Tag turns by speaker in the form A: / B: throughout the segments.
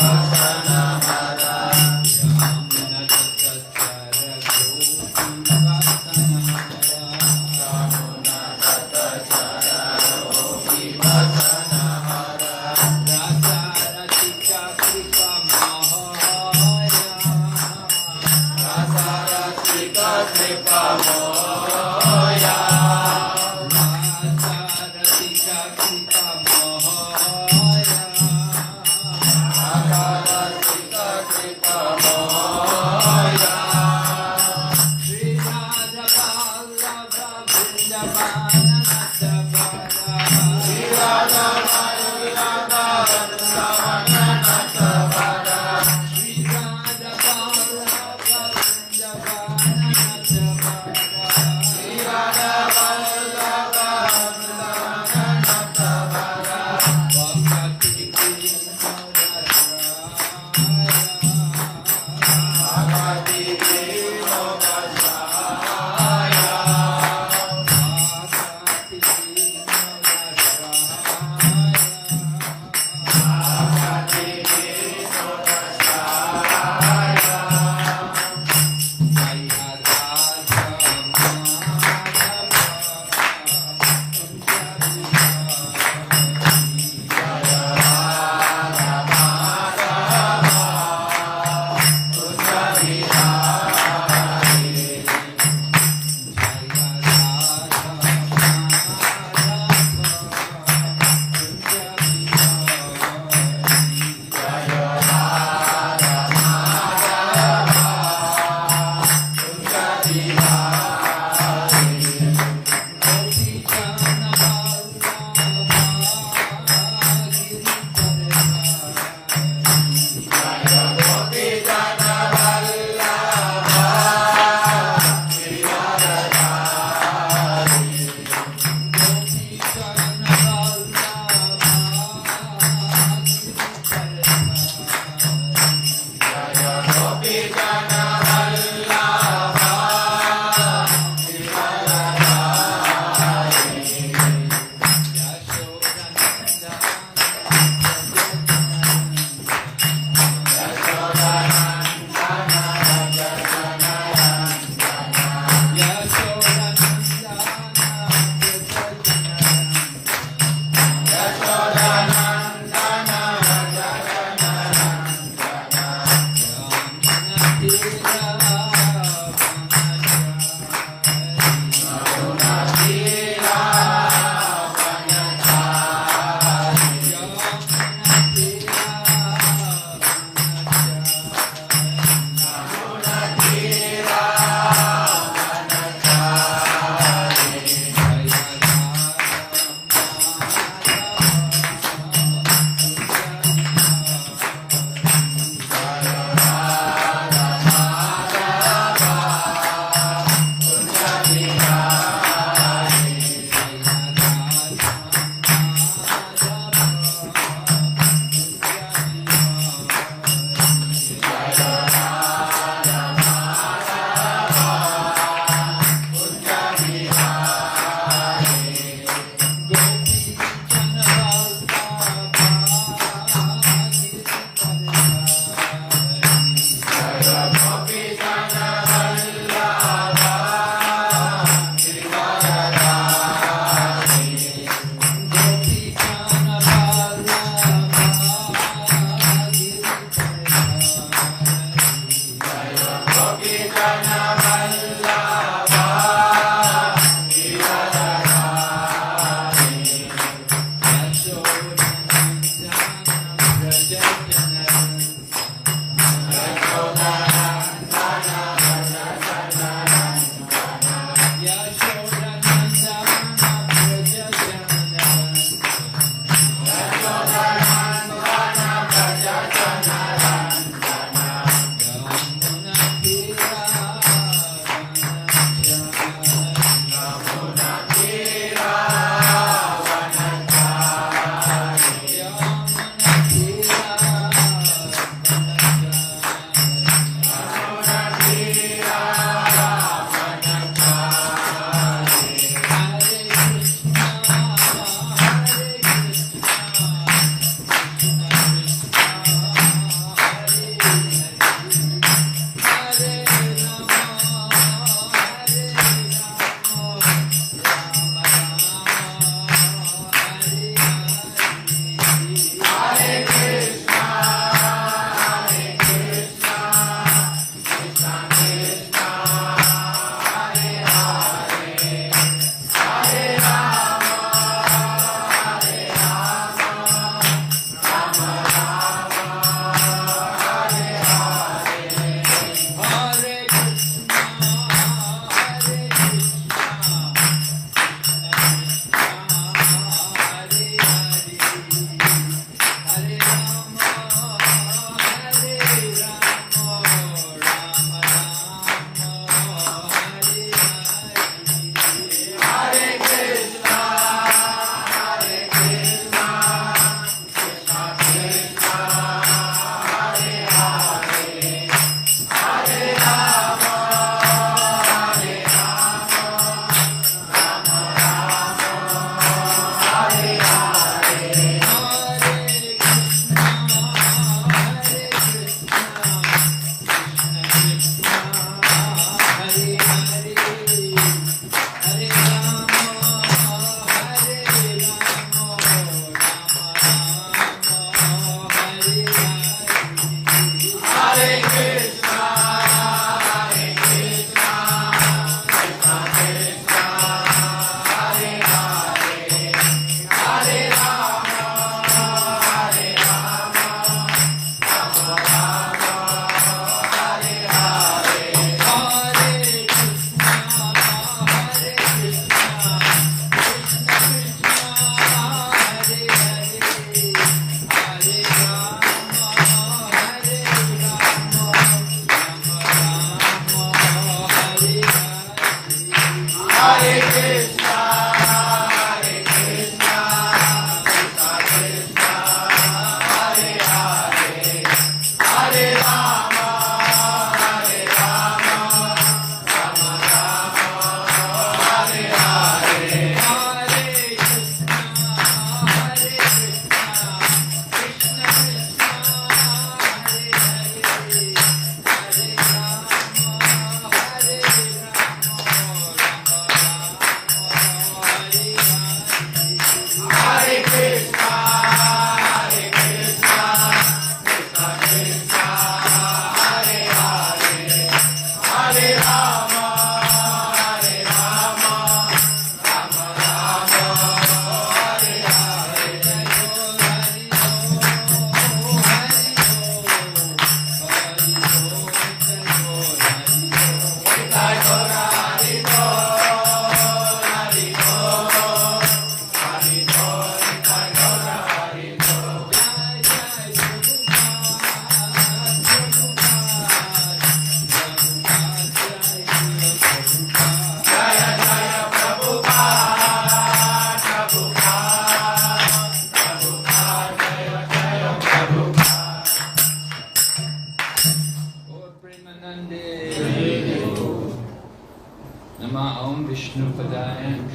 A: Rasa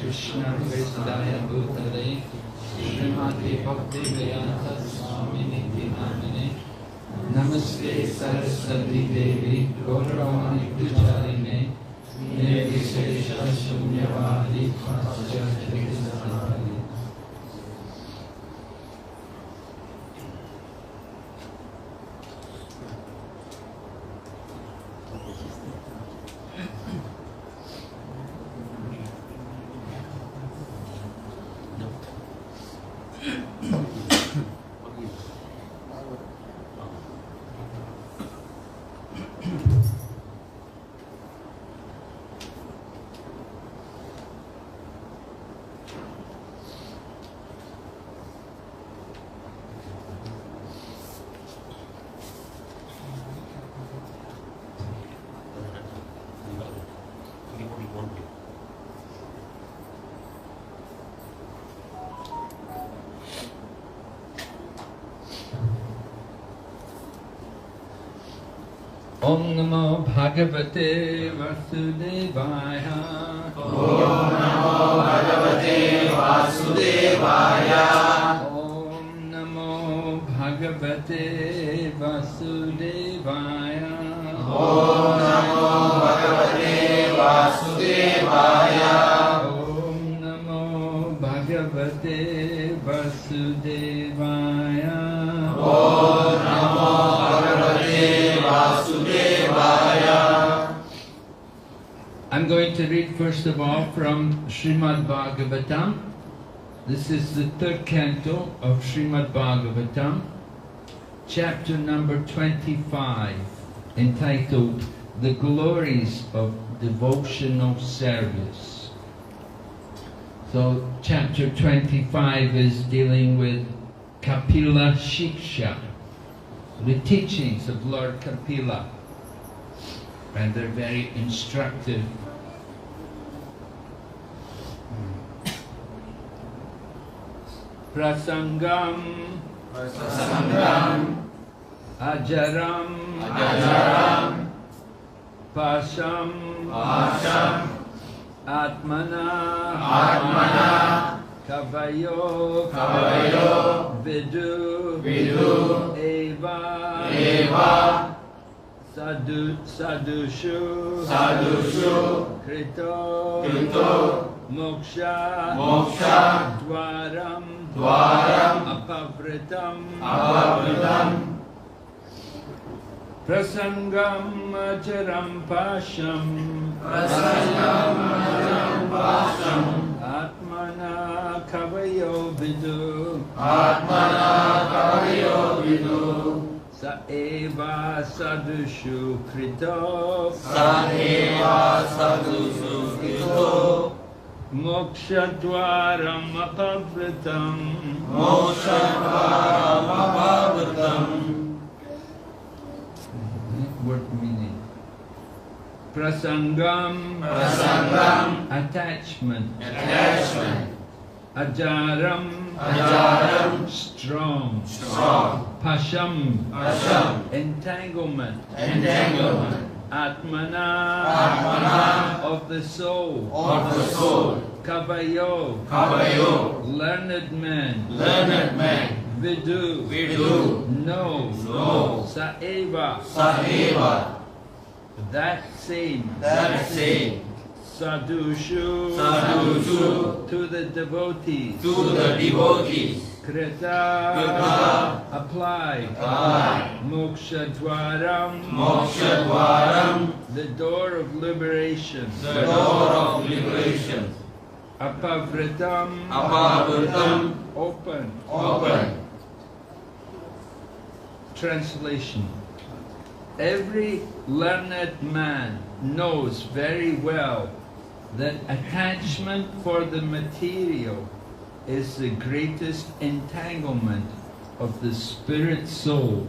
A: Krishna Krishnaya Bhutale Srimati Bhakti Vedanta Swami Niti Namine Namaste Saraswati Devi Gauravani Pujarine Nirvishesha Shunyavadi Paschati Krishnavadi. Om Namo Bhagavate Vasudevaya.
B: Om Namo Bhagavate Vasudevaya.
A: Om Namo Bhagavate Vasudevaya.
B: Om Namo Bhagavate Vasudevaya.
A: Om Namo Bhagavate Vasudevaya.
B: Om Namo Bhagavate Vasudevaya.
A: I'm going to read first of all from Srimad Bhagavatam. This is the third canto of Srimad Bhagavatam, chapter number 25, entitled The Glories of Devotional Service. So chapter 25 is dealing with Kapila Shiksha, the teachings of Lord Kapila, and they're very instructive. Prasangam, Ajaram, Pasham, Atmana, Kavayo, Vidu, Eva, Sadushu, Krito, Moksha, Dwaram, Apavritam, Prasangam, Ajaram, Pasham, Atmana, Kavayo, Vidu, Sa eva sadushu krito, moksha dwaram apavritam, Word meaning. Prasangam, attachment. Ajaram, strong. Pasham, entanglement. Atmana, of the soul. Kavayo, learned man. Vidu, no. Saeva, that same. Sadushu, to the devotees. Krita, apply. Moksha dwaram, the door of liberation. Apavritam, open. Translation. Every learned man knows very well that attachment for the material is the greatest entanglement of the spirit soul.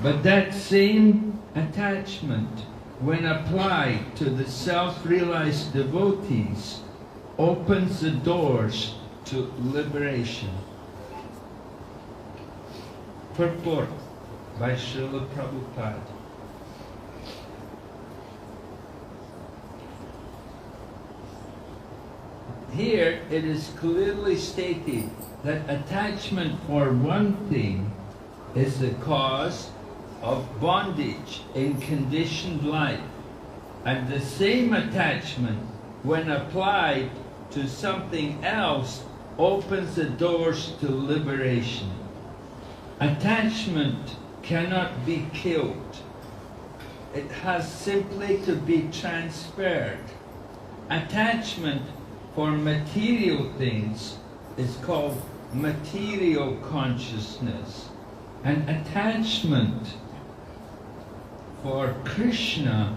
A: But that same attachment, when applied to the self-realized devotees, opens the doors to liberation. Purport by Srila Prabhupada. here it is clearly stated that attachment for one thing is the cause of bondage in conditioned life, and the same attachment, when applied to something else, opens the doors to liberation. Attachment cannot be killed. It has simply to be transferred. Attachment for material things is called material consciousness, and attachment for Krishna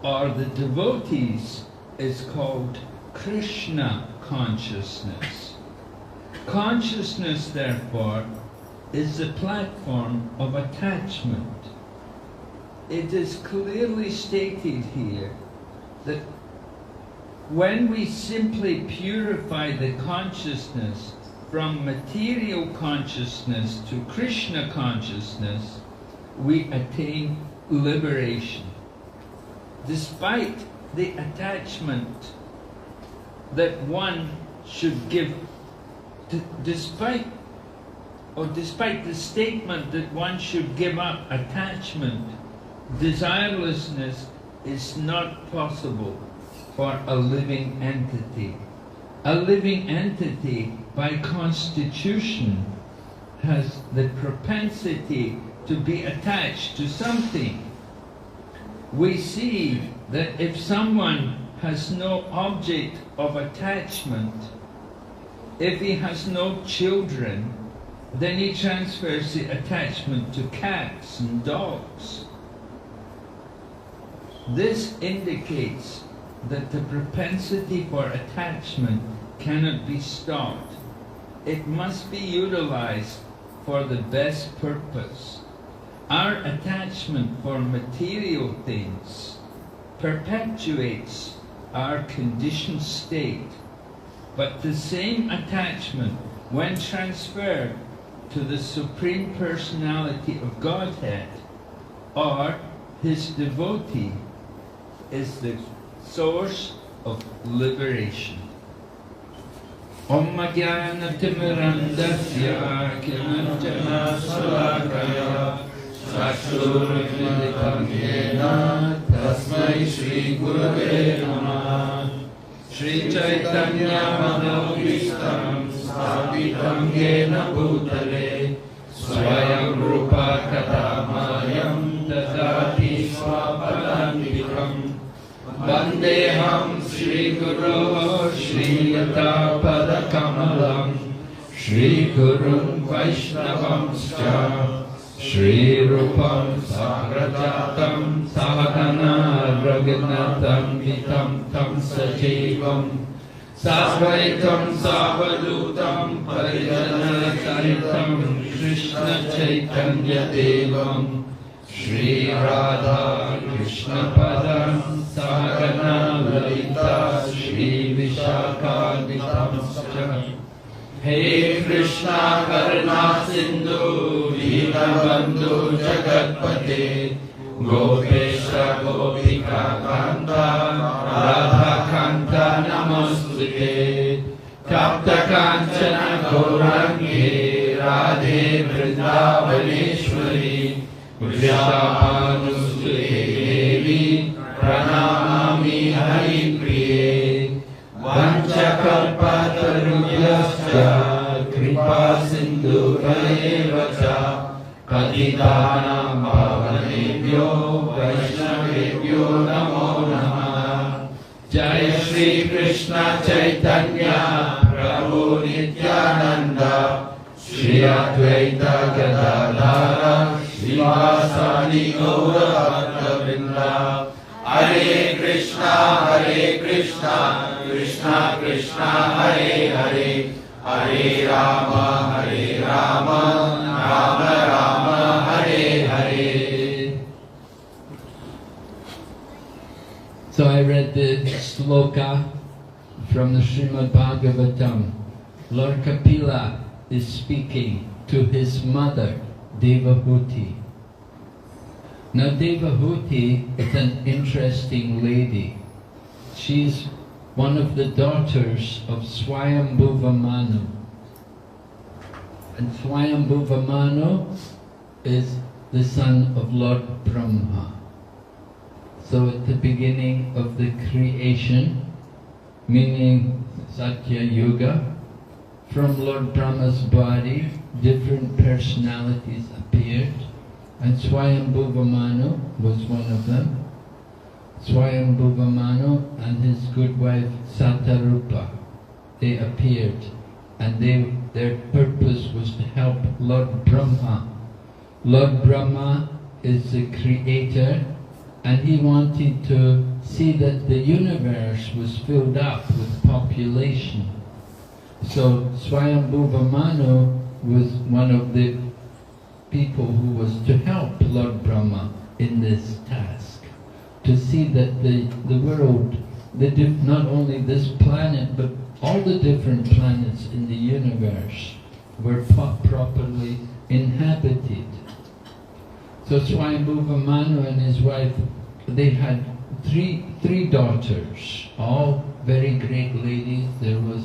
A: or the devotees is called Krishna consciousness. Consciousness, therefore, is the platform of attachment. It is clearly stated here that when we simply purify the consciousness from material consciousness to Krishna consciousness, we attain liberation. Despite the attachment that one should give, despite the statement that one should give up attachment, desirelessness is not possible for a living entity. A living entity, by constitution, has the propensity to be attached to something. We see that if someone has no object of attachment, if he has no children, then he transfers the attachment to cats and dogs. This indicates that the propensity for attachment cannot be stopped. It must be utilized for the best purpose. Our attachment for material things perpetuates our conditioned state, but the same attachment, when transferred to the Supreme Personality of Godhead or His devotee, is the source of liberation. Om Jnana Timirandasya Kinanjana Salakaya Chakshurmilitam Yena Tasmai Shri Gurave Namaha. Shri Chaitanya Manavishtam Sthapitam Yena Bhutale Swayam Rupa Katamayam Dadati Swapadantikam. Vandeham Shri Guru Shri Yata Pada Kamalam Shri Gurun Vaishnavamscha Shri Rupam Sagrajatam Sahagana Raghunatam Vitam Tam Sajivam Sarvaitam Savadutam Parijana Saritam Krishna Chaitanya Devam Shri Radha Krishna Padam Sagana Lalita Shri Vishaka Vitamscha. Hey Krishna Karuna Sindhu Dinabandhu Jagatpate Gopesha Gopika Kanta Radha Kanta Namostute Tapta Kanchana Gaurangi Radhe Vrindavaneshwari Vrishabhanusute Devi Pranamami Hari Priye Vanchakalpatarubhyascha Kripa Sindhu Vacha Patitanam Pavanebhyo Vaishnavebhyo Namo Namah. Jai Shri Krishna Chaitanya Prabhu Nityananda Shri Advaita Gadadhara Srivasadi Gaura Bhaktavrinda. Hare Krishna, Krishna Krishna, Hare Hare, Hare Rama, Rama Rama, Hare Hare.
C: So I read the sloka from the Srimad Bhagavatam. Lord Kapila is speaking to his mother, Devahuti. Now Devahuti is an interesting lady. She's one of the daughters of Swayambhuva Manu. And Swayambhuva Manu is the son of Lord Brahma. So at the beginning of the creation, meaning Satya Yuga, from Lord Brahma's body, different personalities appeared, and Swayambhuva Manu was one of them. Swayambhuva Manu and his good wife Satarupa, they appeared, and their purpose was to help Lord Brahma. Lord Brahma is the creator, and he wanted to see that the universe was filled up with population. So Swayambhuva Manu was one of the people who was to help Lord Brahma in this task, to see that the world, not only this planet, but all the different planets in the universe were properly inhabited. So Swayambhuva Manu and his wife, they had three daughters, all very great ladies. There was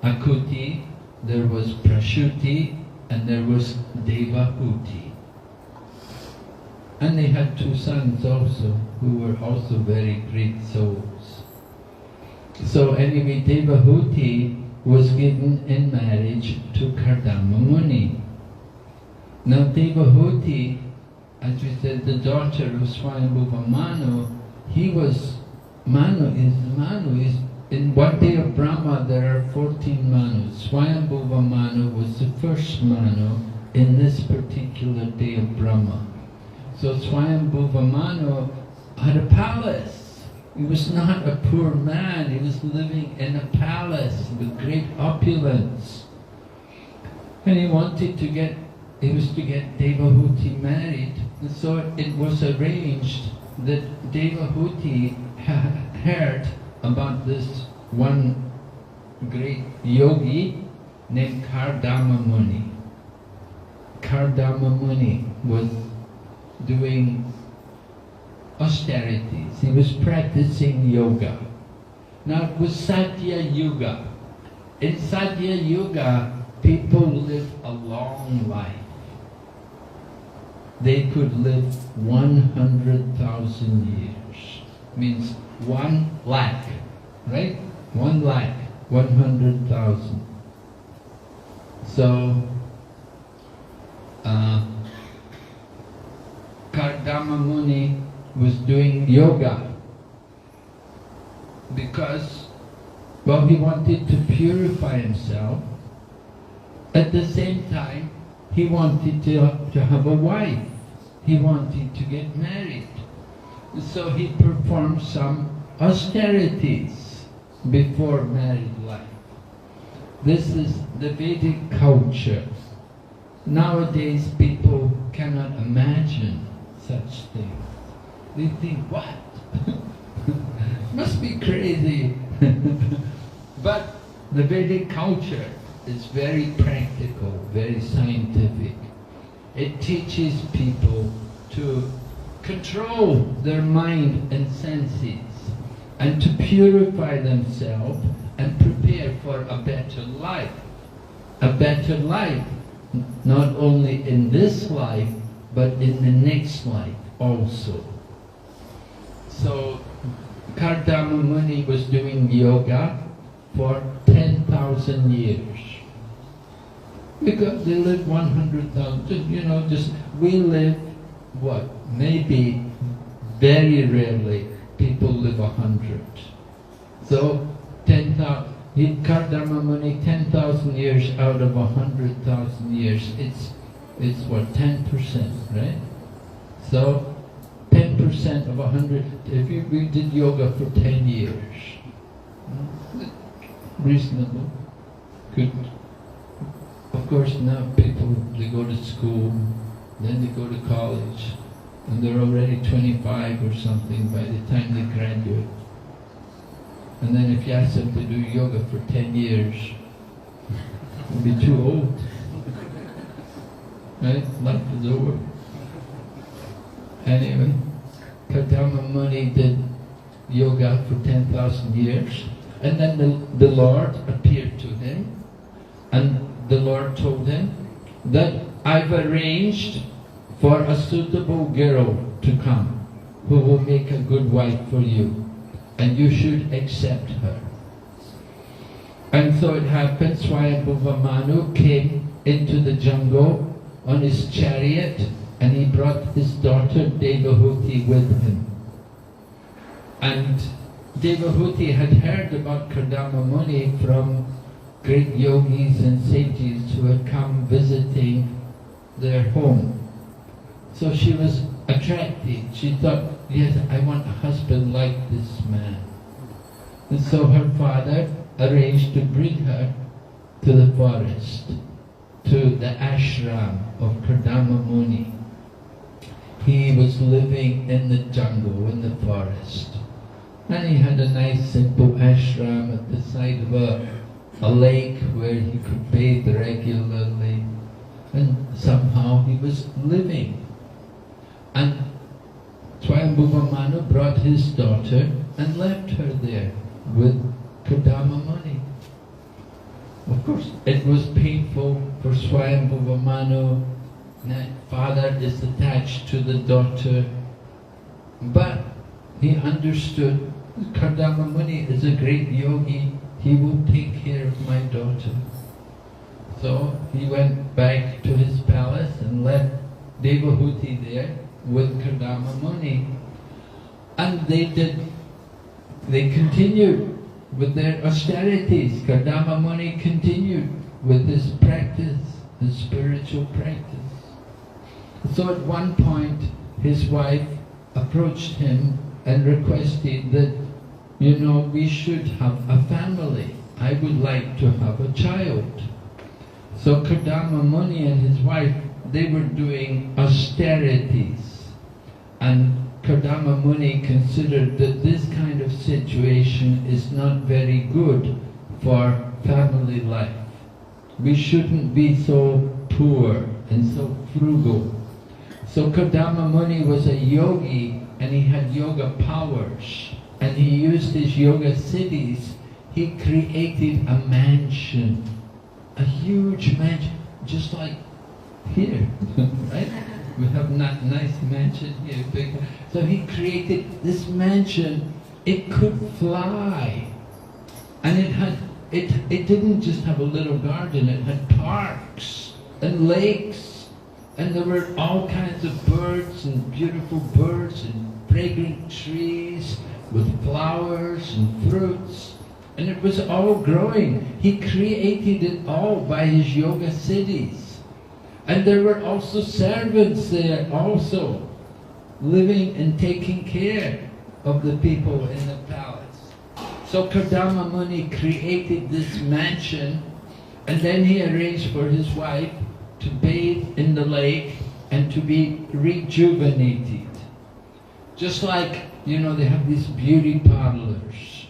C: Akuti, there was Prashuti, and there was Devahuti. And they had two sons also, who were also very great souls. So anyway, Devahuti was given in marriage to Kardama Muni. Now Devahuti, as we said, the daughter of Swayambhuva Manu, Manu is in one day of Brahma there are 14 Manus. Swayambhuva Manu was the first Manu in this particular day of Brahma. So Swayambhuva Manu had a palace. He was not a poor man, he was living in a palace with great opulence. And he was to get Devahuti married. And so it was arranged that Devahuti heard about this one great yogi named Kardama Muni. Kardama Muni was doing austerities. He was practicing yoga. Now it was Satya Yuga. In Satya Yuga, people lived a long life. They could live 100,000 years. Means 1 lakh, right? 1 lakh, 100,000. So, Kardama Muni was doing yoga because, well, he wanted to purify himself. At the same time, he wanted to have a wife. He wanted to get married. So he performed some austerities before married life. This is the Vedic culture. Nowadays people cannot imagine such things. They think, what? Must be crazy. But the Vedic culture is very practical, very scientific. It teaches people to control their mind and senses and to purify themselves and prepare for a better life. A better life, not only in this life, but in the next life also. So Kardama Muni was doing yoga for 10,000 years. Because they live 100,000, we live, what, maybe very rarely people live 100. So Kardama Muni, 10,000 years out of 100,000 years, it's what, 10%, right? So 10% of 100, if we did yoga for 10 years, reasonable, good. Of course now people, they go to school, then they go to college, and they're already 25 or something by the time they graduate. And then if you ask them to do yoga for 10 years, they'll be too old. Right? Life is over. Anyway, Kardama Muni did yoga for 10,000 years, And then the Lord appeared to him, and the Lord told him that I've arranged for a suitable girl to come who will make a good wife for you, and you should accept her. And so it happened, Swayambhuva Manu came into the jungle on his chariot, and he brought his daughter Devahuti with him. And Devahuti had heard about Kardama Muni from great yogis and sages who had come visiting their home. So she was attracted. She thought, yes, I want a husband like this man. And so her father arranged to bring her to the forest, to the ashram of Kardama Muni. He was living in the jungle, in the forest. And he had a nice simple ashram at the side of a lake where he could bathe regularly. And somehow he was living. And Swayambhuva Manu brought his daughter and left her there with Kardama Muni. Of course, it was painful for Swayambhuva Manu. That father is attached to the daughter, but he understood Kardama Muni is a great yogi. He will take care of my daughter. So he went back to his palace and left Devahuti there with Kardama Muni. And they continued with their austerities. Kardama Muni continued with his practice, his spiritual practice. So at one point his wife approached him and requested that, you know, we should have a family. I would like to have a child. So Kardama Muni and his wife, they were doing austerities. And Kardama Muni considered that this kind of situation is not very good for family life. We shouldn't be so poor and so frugal. So Kardama Muni was a yogi, and he had yoga powers, and he used his yoga siddhis. He created a mansion, a huge mansion, just like here, right? We have not nice mansion here, big. So he created this mansion. It could fly, and it didn't just have a little garden. It had parks and lakes. And there were all kinds of birds and beautiful birds and fragrant trees with flowers and fruits. And it was all growing. He created it all by his yoga siddhis. And there were also servants there also, living and taking care of the people in the palace. So Kardama Muni created this mansion, and then he arranged for his wife to bathe in the lake and to be rejuvenated. Just like, you know, they have these beauty parlors.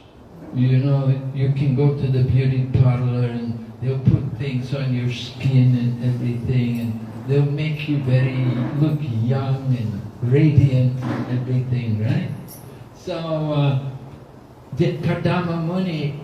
C: You know, you can go to the beauty parlor and they'll put things on your skin and everything, and they'll make you look young and radiant and everything, right? So Kardama Muni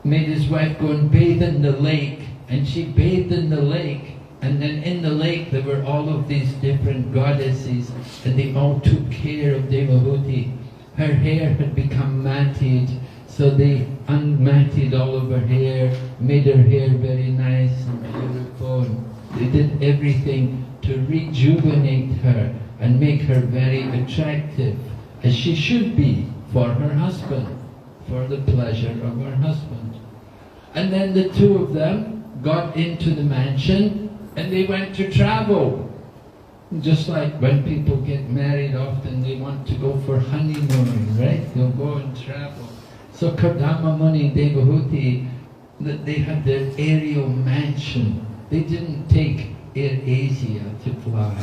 C: made his wife go and bathe in the lake, and she bathed in the lake. And then in the lake there were all of these different goddesses, and they all took care of Devahuti. Her hair had become matted, so they unmatted all of her hair, made her hair very nice and beautiful. And they did everything to rejuvenate her and make her very attractive, as she should be for her husband, for the pleasure of her husband. And then the two of them got into the mansion, and they went to travel. Just like when people get married, often they want to go for honeymoon, right? They'll go and travel. So Kardama Muni and Devahuti, they had their aerial mansion. They didn't take Air Asia to fly.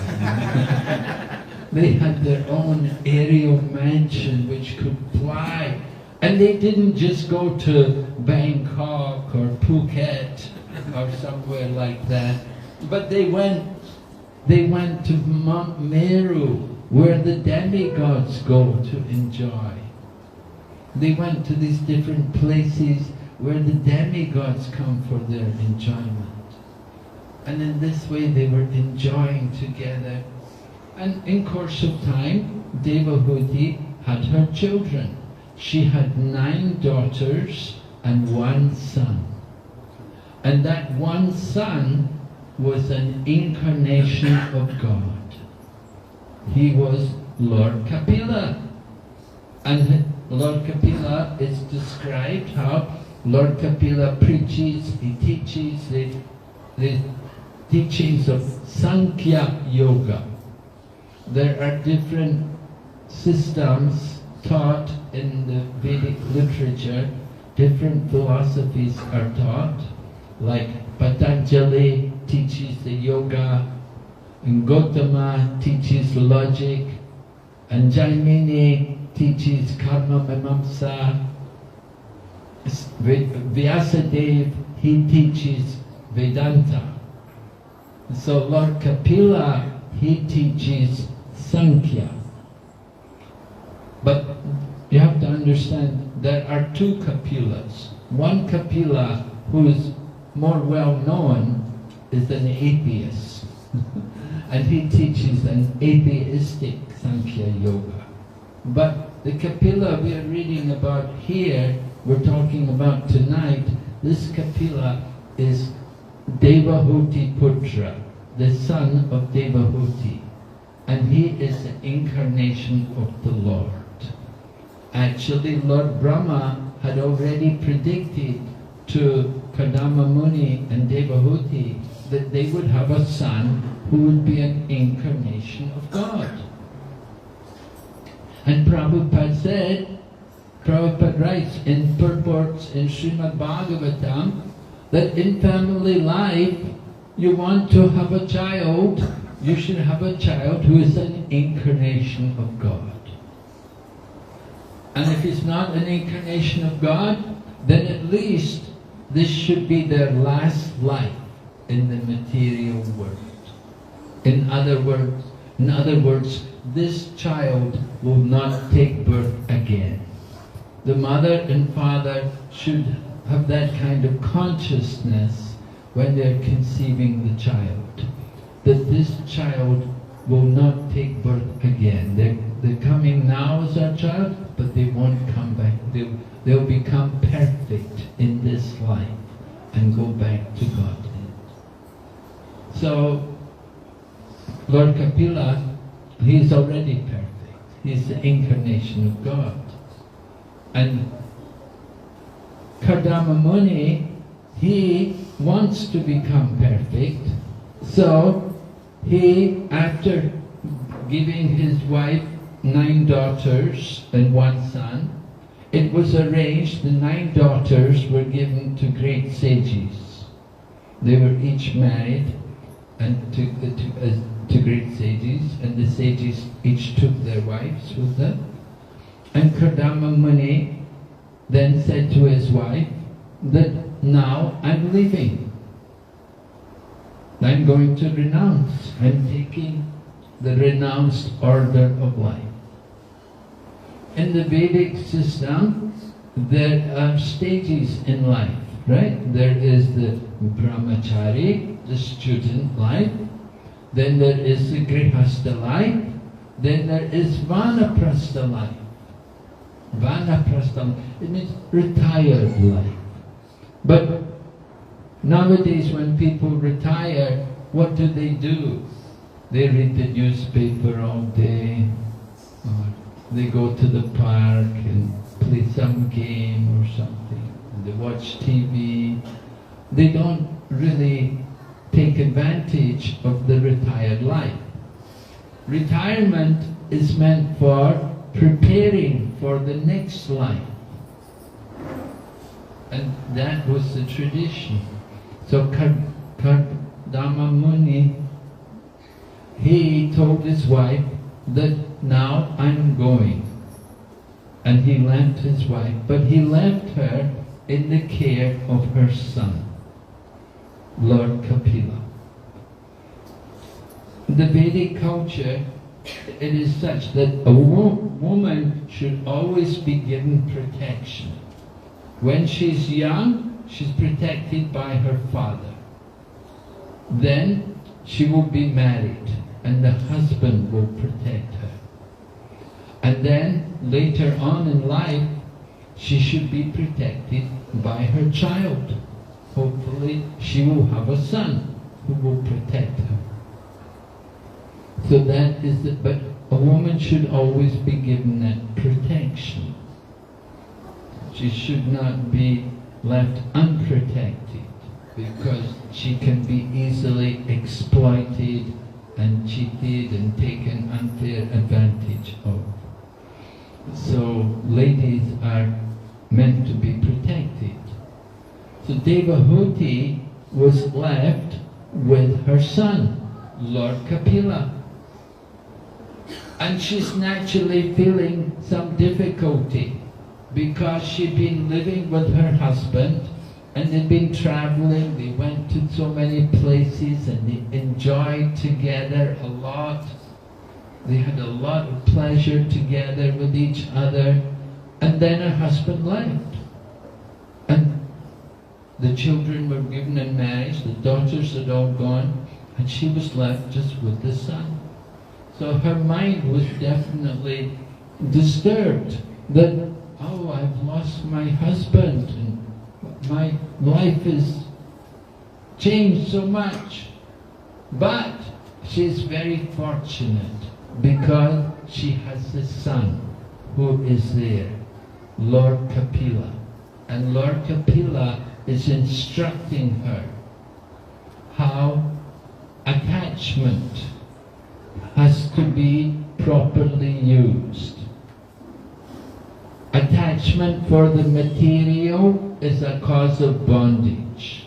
C: They had their own aerial mansion which could fly. And they didn't just go to Bangkok or Phuket or somewhere like that. But they went to Mount Meru, where the demigods go to enjoy. They went to these different places where the demigods come for their enjoyment. And in this way they were enjoying together. And in course of time, Devahuti had her children. She had 9 daughters and 1 son. And that one son was an incarnation of God. He was Lord Kapila. And Lord Kapila is described how Lord Kapila preaches, he teaches the teachings of Sankhya Yoga. There are different systems taught in the Vedic literature, different philosophies are taught, like Patanjali teaches the yoga, and Gautama teaches logic, and Jaimini teaches karma mimamsa. Vyasadeva, he teaches Vedanta. So Lord Kapila, he teaches Sankhya. But you have to understand, there are 2 Kapilas. One Kapila, who is more well known, is an atheist. And he teaches an atheistic Sankhya Yoga. But the Kapila we are reading about here, we're talking about tonight, this Kapila is Devahuti Putra, the son of Devahuti. And he is the incarnation of the Lord. Actually, Lord Brahma had already predicted to Kadama Muni and Devahuti that they would have a son who would be an incarnation of God. And Prabhupada writes in purports in Srimad Bhagavatam that in family life, you want to have a child, you should have a child who is an incarnation of God. And if he's not an incarnation of God, then at least this should be their last life in the material world. In other words, this child will not take birth again. The mother and father should have that kind of consciousness when they're conceiving the child, that this child will not take birth again. They're coming now as our child, but they won't come back. They'll become perfect in this life and go back to Godhead. So, Lord Kapila, he's already perfect. He's the incarnation of God. And Kardama Muni, he wants to become perfect. So, he, after giving his wife 9 daughters and 1 son, it was arranged the 9 daughters were given to great sages. They were each married and to great sages, and the sages each took their wives with them. And Kardama Muni then said to his wife that now I'm leaving. I'm going to renounce. I'm taking the renounced order of life. In the Vedic system, there are stages in life, right? There is the brahmachari, the student life, then there is the grihastha life, then there is vanaprastha life. Vanaprastha, it means retired life. But nowadays when people retire, what do? They read the newspaper all day, or they go to the park and play some game or something, and they watch TV. They don't really take advantage of the retired life. Retirement is meant for preparing for the next life. And that was the tradition. So Kardama Muni, he told his wife that now I'm going. And he left his wife, but he left her in the care of her son, Lord Kapila. The Vedic culture it is such that a woman should always be given protection. When she's young, she's protected by her father. Then she will be married and the husband will protect her. And then later on in life, she should be protected by her child. Hopefully she will have a son who will protect her. So that is it. But a woman should always be given that protection. She should not be left unprotected, because she can be easily exploited and cheated and taken unfair advantage of. So ladies are meant to be protected. So Devahuti was left with her son, Lord Kapila. And she's naturally feeling some difficulty because she'd been living with her husband and they'd been traveling, they went to so many places and they enjoyed together a lot. They had a lot of pleasure together with each other, and then her husband left. And the children were given in marriage, the daughters had all gone, and she was left just with the son. So her mind was definitely disturbed that, oh, I've lost my husband and my life has changed so much. But she's very fortunate because she has a son who is there, Lord Kapila. And Lord Kapila is instructing her how attachment has to be properly used. Attachment for the material is a cause of bondage.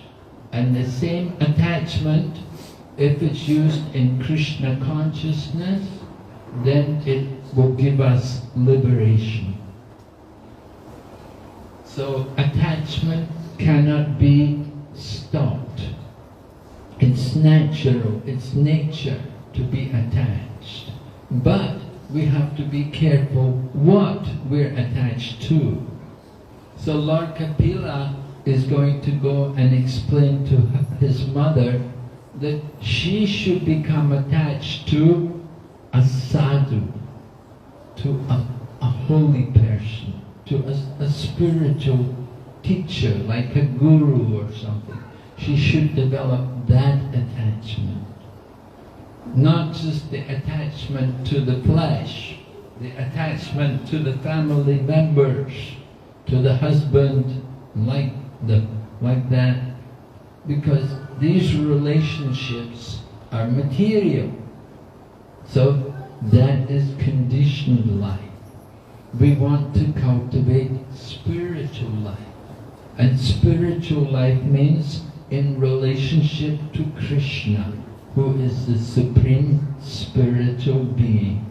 C: And the same attachment, if it's used in Krishna consciousness, then it will give us liberation. So attachment cannot be stopped. It's natural, it's nature to be attached. But we have to be careful what we're attached to. So Lord Kapila is going to go and explain to his mother that she should become attached to a sadhu, to a holy person, to a spiritual teacher, like a guru or something. She should develop that attachment. Not just the attachment to the flesh, the attachment to the family members, to the husband, like that, because these relationships are material. So that is conditioned life. We want to cultivate spiritual life. And spiritual life means in relationship to Krishna, who is the supreme spiritual being.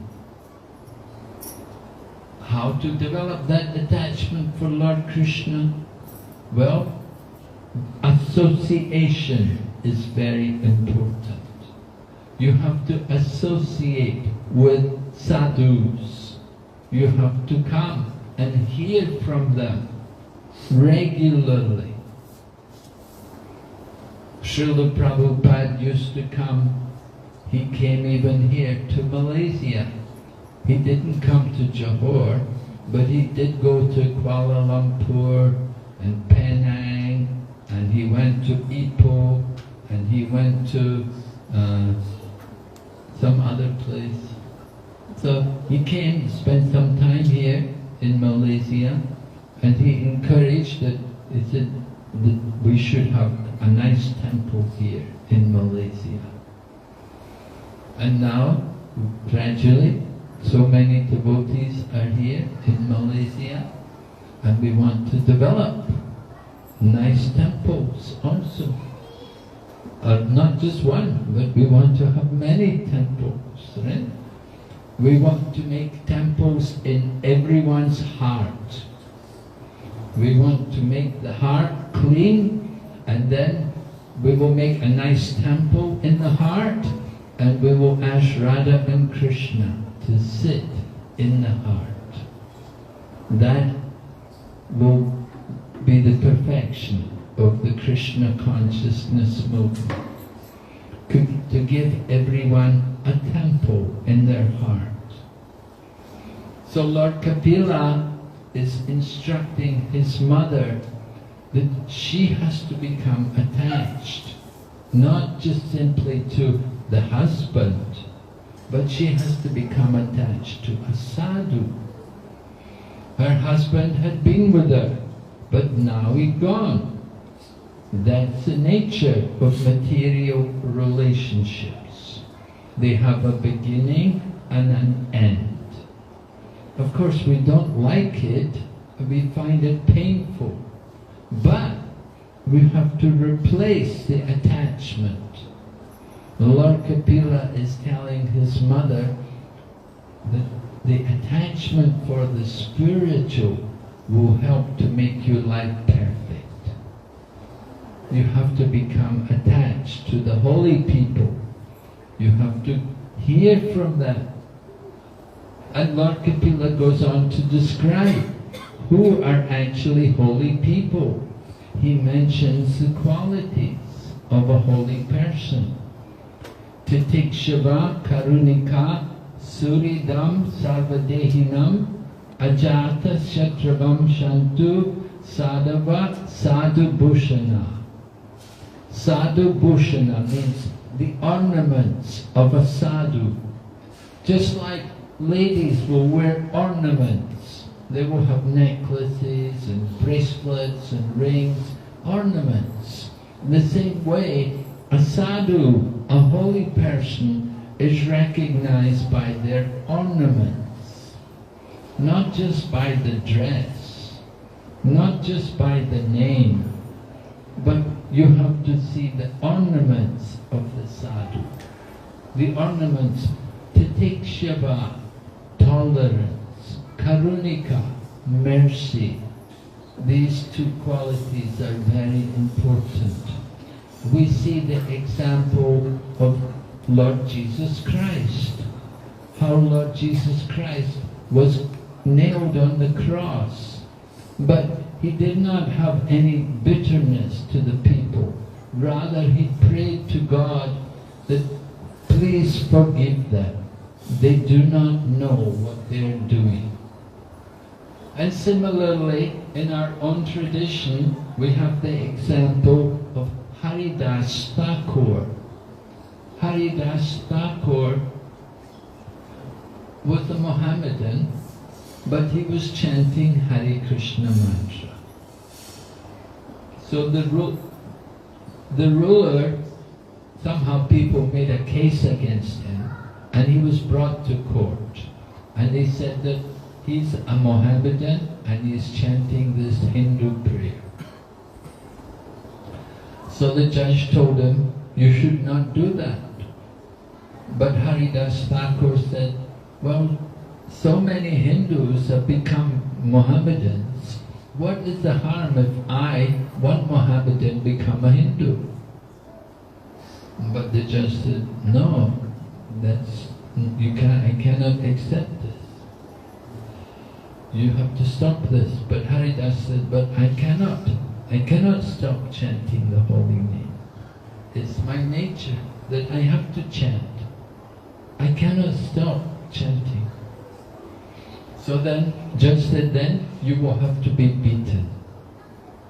C: How to develop that attachment for Lord Krishna? Well, association is very important. You have to associate with sadhus. You have to come and hear from them regularly. Srila Prabhupada used to come, he came even here to Malaysia. He didn't come to Johor, but he did go to Kuala Lumpur and Penang, and he went to Ipoh, and he went to some other place. So he came, spent some time here in Malaysia, and he encouraged that, he said that we should have a nice temple here in Malaysia. And now, gradually, so many devotees are here in Malaysia, and we want to develop nice temples also. Not just one, but we want to have many temples, right? We want to make temples in everyone's heart. We want to make the heart clean, and then we will make a nice temple in the heart, and and we will ask Radha and Krishna to sit in the heart. That will be the perfection of the Krishna consciousness movement. To give everyone a temple in their heart. So Lord Kapila is instructing his mother that she has to become attached, not just simply to the husband, but she has to become attached to a sadhu. Her husband had been with her, but now he's gone. That's the nature of material relationships. They have a beginning and an end. Of course, we don't like it, we find it painful, but we have to replace the attachment. Lord Kapila is telling his mother that the attachment for the spiritual will help to make your life perfect. You have to become attached to the holy people. You have to hear from them. And Lord Kapila goes on to describe who are actually holy people. He mentions the qualities of a holy person. Titikshava karunika suridam sarvadehinam ajata shatravam shantu sadhava sadhu bhushana. Sadhu bhushana means the ornaments of a sadhu. Just like ladies will wear ornaments. They will have necklaces and bracelets and rings, ornaments. In the same way, a sadhu, a holy person, is recognized by their ornaments. Not just by the dress, not just by the name, but you have to see the ornaments of the sadhu. The ornaments, titikshava, tolerance, karunika, mercy. These two qualities are very important. We see the example of Lord Jesus Christ. How Lord Jesus Christ was nailed on the cross, but he did not have any bitterness to the people. Rather, he prayed to God that please forgive them. They do not know what they are doing. And similarly, in our own tradition, we have the example of Haridas Thakur. Haridas Thakur was a Mohammedan, but he was chanting Hare Krishna mantra. So the ruler, somehow people made a case against him, and he was brought to court. And they said that he's a Mohammedan and he's chanting this Hindu prayer. So the judge told him, you should not do that. But Haridas Thakur said, well, so many Hindus have become Mohammedans. What is the harm if I, one Mohammedan, become a Hindu? But the judge said, no, I cannot accept this. You have to stop this. But Haridas said, but I cannot stop chanting the holy name. It's my nature that I have to chant. I cannot stop chanting. So then, judge said, then you will have to be beaten.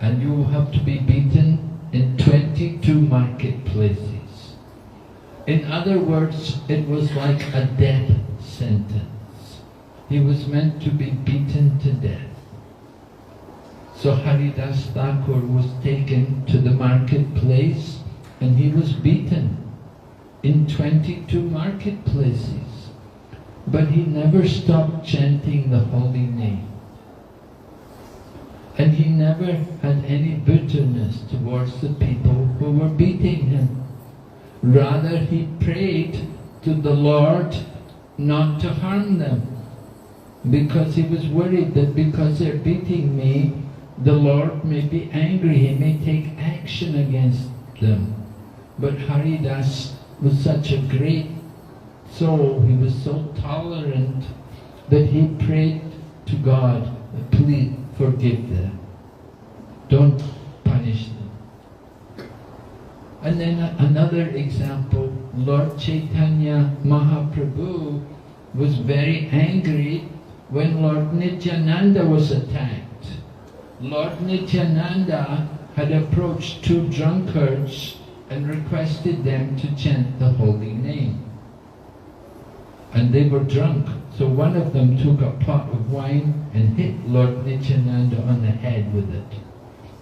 C: And you will have to be beaten in 22 marketplaces. In other words, it was like a death sentence. He was meant to be beaten to death. So Haridas Thakur was taken to the marketplace and he was beaten in 22 marketplaces. But he never stopped chanting the holy name. And he never had any bitterness towards the people who were beating him. Rather, he prayed to the Lord not to harm them, because he was worried that because they're beating me, the Lord may be angry, he may take action against them. But Haridas was such a great soul, he was so tolerant that he prayed to God, please forgive them. Don't punish them. And then another example, Lord Chaitanya Mahaprabhu was very angry when Lord Nityananda was attacked. Lord Nityananda had approached two drunkards and requested them to chant the holy name. And they were drunk, so one of them took a pot of wine and hit Lord Nityananda on the head with it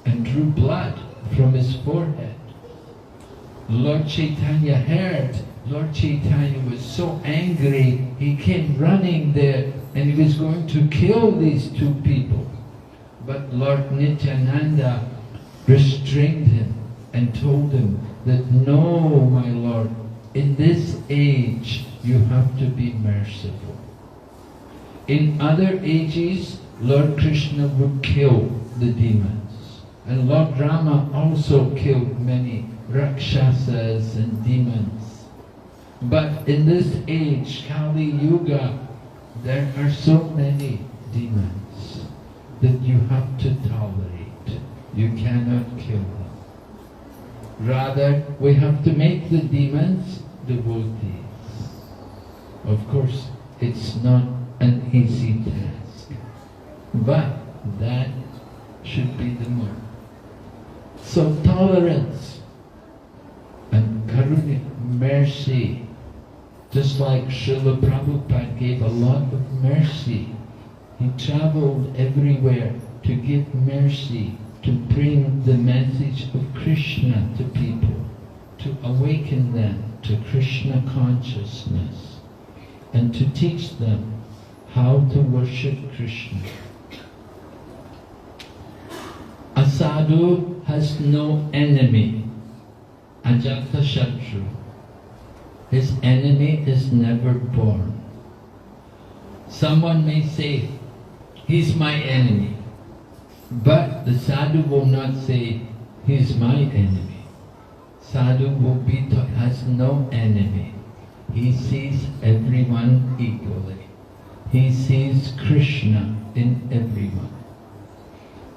C: and drew blood from his forehead. Lord Chaitanya heard. Lord Chaitanya was so angry, he came running there and he was going to kill these two people. But Lord Nityananda restrained him and told him that, no, my Lord, in this age you have to be merciful. In other ages, Lord Krishna would kill the demons. And Lord Rama also killed many Rakshasas and demons. But in this age, Kali Yuga, there are so many demons that you have to tolerate. You cannot kill them. Rather, we have to make the demons devotees. Of course, it's not an easy task, but that should be the mode. So tolerance and karuna, mercy, just like Srila Prabhupada gave a lot of mercy. He travelled everywhere to give mercy, to bring the message of Krishna to people, to awaken them to Krishna consciousness, and to teach them how to worship Krishna. A sadhu has no enemy, ajata shatru. His enemy is never born. Someone may say, he's my enemy, but the sadhu will not say, he's my enemy. Sadhu will has no enemy. He sees everyone equally. He sees Krishna in everyone.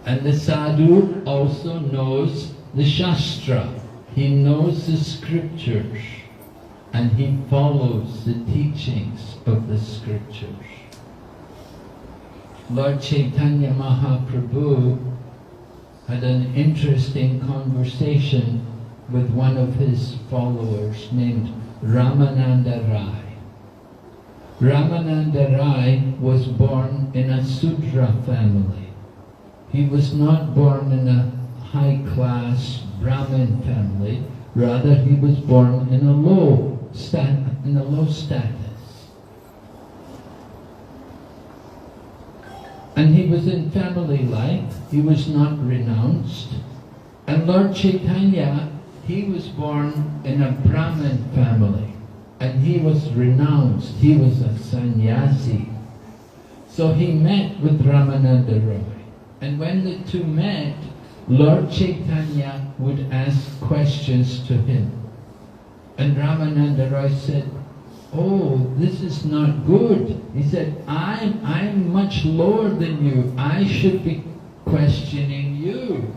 C: And the sadhu also knows the Shastra. He knows the scriptures and he follows the teachings of the scriptures. Lord Chaitanya Mahaprabhu had an interesting conversation with one of his followers named Ramananda Rai. Ramananda Rai was born in a Sudra family. He was not born in a high-class Brahmin family, rather he was born in a low status. And he was in family life, he was not renounced. And Lord Chaitanya, he was born in a Brahmin family, and he was renounced, he was a sannyasi. So he met with Ramananda Rai. And when the two met, Lord Chaitanya would ask questions to him. And Ramananda Rai said, oh, this is not good. He said, I'm much lower than you. I should be questioning you.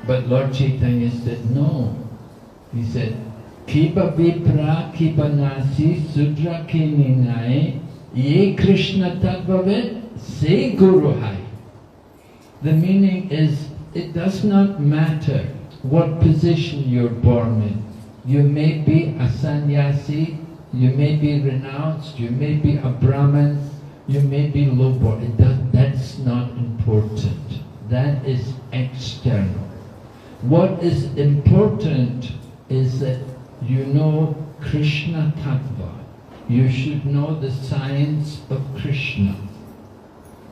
C: But Lord Chaitanya said, no. He said, Kipa vipra kipa nasi sudra kininai ye Krishna tattvavet se guru hai. The meaning is, it does not matter what position you're born in. You may be a sannyasi, you may be renounced, you may be a Brahmin, you may be low-born. That's not important. That is external. What is important is that you know Krishna Tattva. You should know the science of Krishna.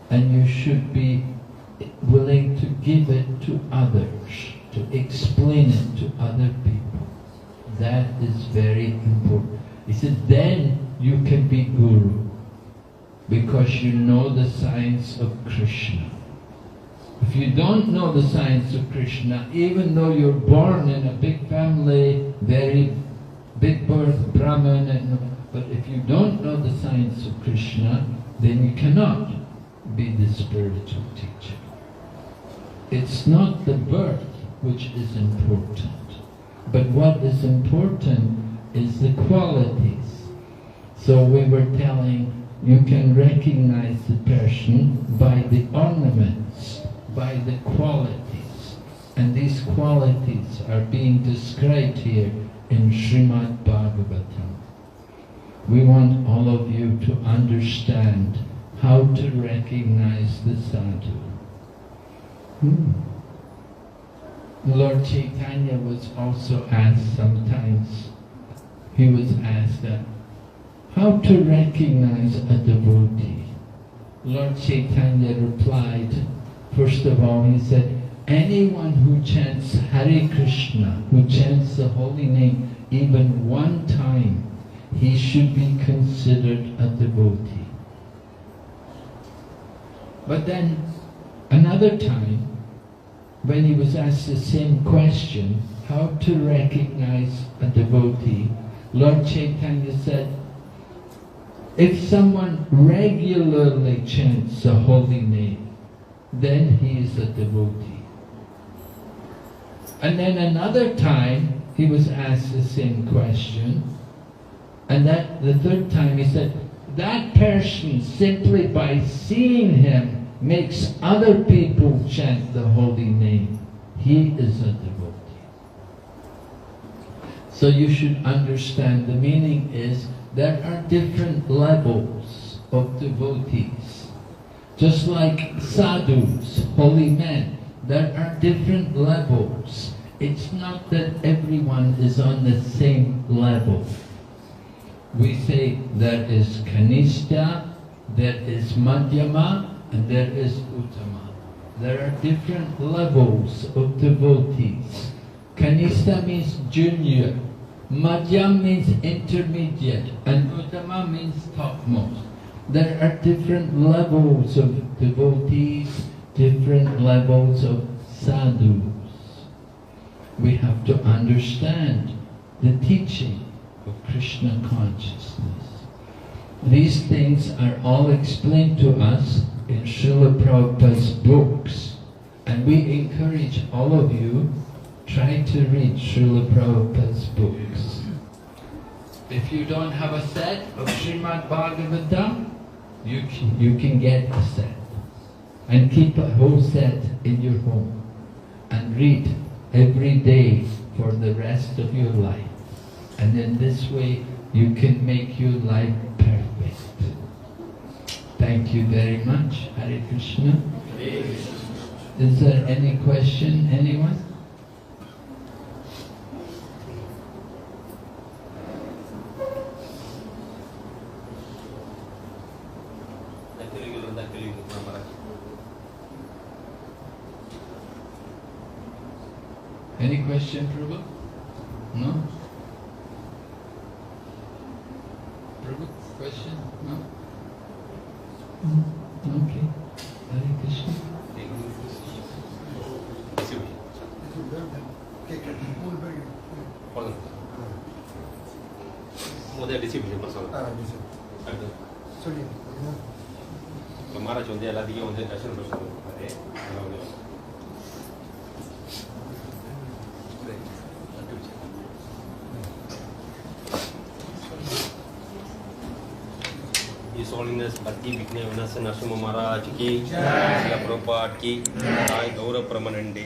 C: And you should be willing to give it to others, to explain it to other people. That is very important. He said, then you can be guru, because you know the science of Krishna. If you don't know the science of Krishna, even though you're born in a big family, very big birth, Brahman, but if you don't know the science of Krishna, then you cannot be the spiritual teacher. It's not the birth which is important, but what is important is the qualities. So we were telling, you can recognize the person by the ornaments, by the qualities. And these qualities are being described here in Srimad Bhagavatam. We want all of you to understand how to recognize the sadhu. Lord Chaitanya was also asked sometimes, he was asked how to recognize a devotee. Lord Chaitanya replied, first of all he said, anyone who chants Hare Krishna, who chants the holy name even one time, he should be considered a devotee. But then another time, when he was asked the same question, how to recognize a devotee, Lord Chaitanya said, if someone regularly chants the holy name, then he is a devotee. And then another time, he was asked the same question, and the third time he said, that person, simply by seeing him, makes other people chant the holy name. He is a devotee. So you should understand the meaning is there are different levels of devotees. Just like sadhus, holy men, there are different levels. It's not that everyone is on the same level. We say there is kanishta, there is madhyama, and there is uttama. There are different levels of devotees. Kanishta means junior, madhyam means intermediate, and uttama means topmost. There are different levels of devotees, different levels of sadhus. We have to understand the teaching of Krishna consciousness. These things are all explained to us in Srila Prabhupada's books, and we encourage all of you, try to read Srila Prabhupada's books. If you don't have a set of Srimad Bhagavatam, you can get a set and keep a whole set in your home and read every day for the rest of your life. And in this way, you can make your life perfect. Thank you very much. Hare Krishna. Is there any question, anyone? Any question, Prabhu? No? Prabhu, question? No? Okay. Hare Krishna.
B: His Holiness BVV Narasimha Maharaj ki, Srila Prabhupada ki, Sai Gaura Pramanande.